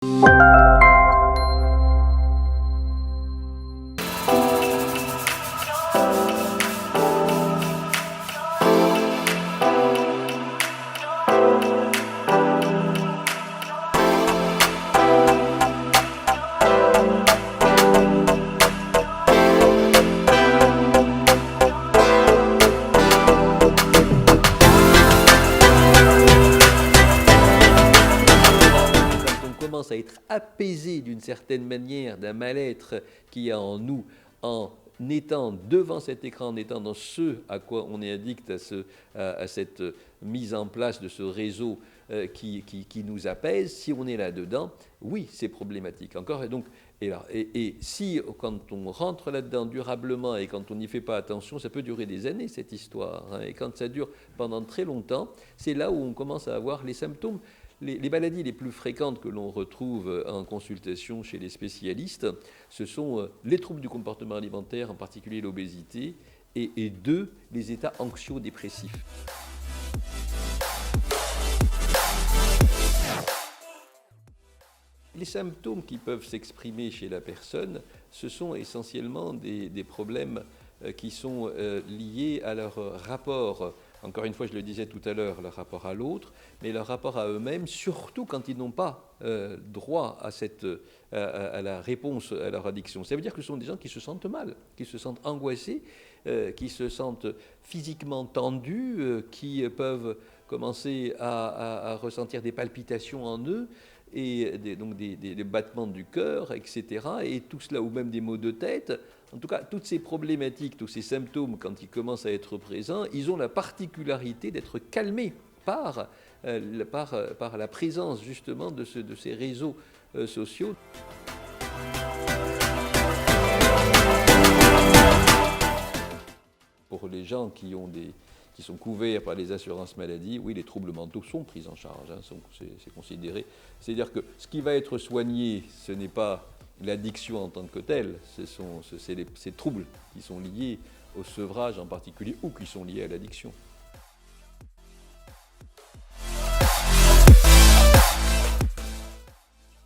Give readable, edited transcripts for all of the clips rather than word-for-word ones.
À être apaisé d'une certaine manière d'un mal-être qu'il y a en nous, en étant devant cet écran, en étant dans ce à quoi on est addict, à cette mise en place de ce réseau qui nous apaise, si on est là-dedans, oui, c'est problématique. Encore, et si quand on rentre là-dedans durablement et quand on n'y fait pas attention, ça peut durer des années cette histoire, hein, et quand ça dure pendant très longtemps, c'est là où on commence à avoir les symptômes. Les maladies les plus fréquentes que l'on retrouve en consultation chez les spécialistes, ce sont les troubles du comportement alimentaire, en particulier l'obésité, et deux, les états anxio-dépressifs. Les symptômes qui peuvent s'exprimer chez la personne, ce sont essentiellement des problèmes qui sont liés à leur rapport. Encore une fois, je le disais tout à l'heure, leur rapport à l'autre, mais leur rapport à eux-mêmes, surtout quand ils n'ont pas droit à la réponse à leur addiction. Ça veut dire que ce sont des gens qui se sentent mal, qui se sentent angoissés, qui se sentent physiquement tendus, qui peuvent commencer à ressentir des palpitations en eux, et donc des battements du cœur, etc. Et tout cela, ou même des maux de tête. En tout cas, toutes ces problématiques, tous ces symptômes, quand ils commencent à être présents, ils ont la particularité d'être calmés par la présence justement de ces réseaux sociaux. Pour les gens qui sont couverts par les assurances maladie, oui, les troubles mentaux sont pris en charge, hein, c'est considéré. C'est-à-dire que ce qui va être soigné, ce n'est pas l'addiction en tant que telle, c'est ces troubles qui sont liés au sevrage en particulier ou qui sont liés à l'addiction.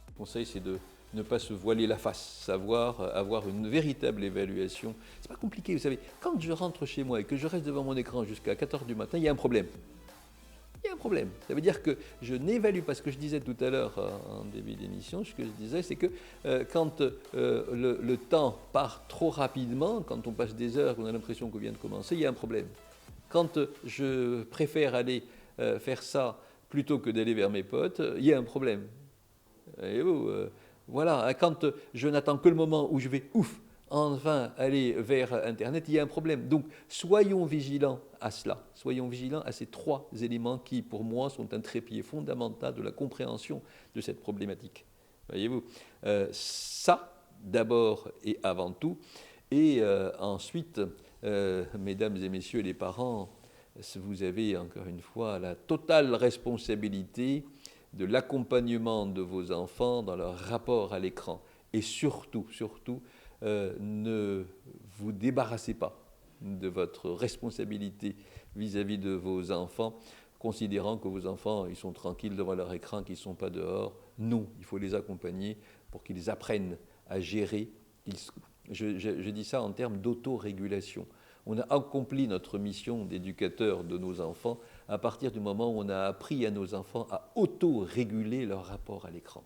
Le conseil, c'est de ne pas se voiler la face, savoir avoir une véritable évaluation. C'est pas compliqué, vous savez, quand je rentre chez moi et que je reste devant mon écran jusqu'à 4h du matin, il y a un problème. Il y a un problème. Ça veut dire que je n'évalue pas ce que je disais tout à l'heure en début d'émission. Ce que je disais, c'est que quand le temps part trop rapidement, quand on passe des heures, on a l'impression qu'on vient de commencer, il y a un problème. Quand je préfère aller faire ça plutôt que d'aller vers mes potes, il y a un problème. Et voilà, quand je n'attends que le moment où je vais, enfin aller vers Internet, il y a un problème. Donc, soyons vigilants à cela. Soyons vigilants à ces trois éléments qui, pour moi, sont un trépied fondamental de la compréhension de cette problématique. Voyez-vous, ça, d'abord et avant tout. Et ensuite, mesdames et messieurs les parents, vous avez encore une fois la totale responsabilité de l'accompagnement de vos enfants dans leur rapport à l'écran. Et surtout, ne vous débarrassez pas de votre responsabilité vis-à-vis de vos enfants, considérant que vos enfants, ils sont tranquilles devant leur écran, qu'ils ne sont pas dehors. Non, il faut les accompagner pour qu'ils apprennent à gérer. Je dis ça en termes d'autorégulation. On a accompli notre mission d'éducateur de nos enfants à partir du moment où on a appris à nos enfants à auto-réguler leur rapport à l'écran.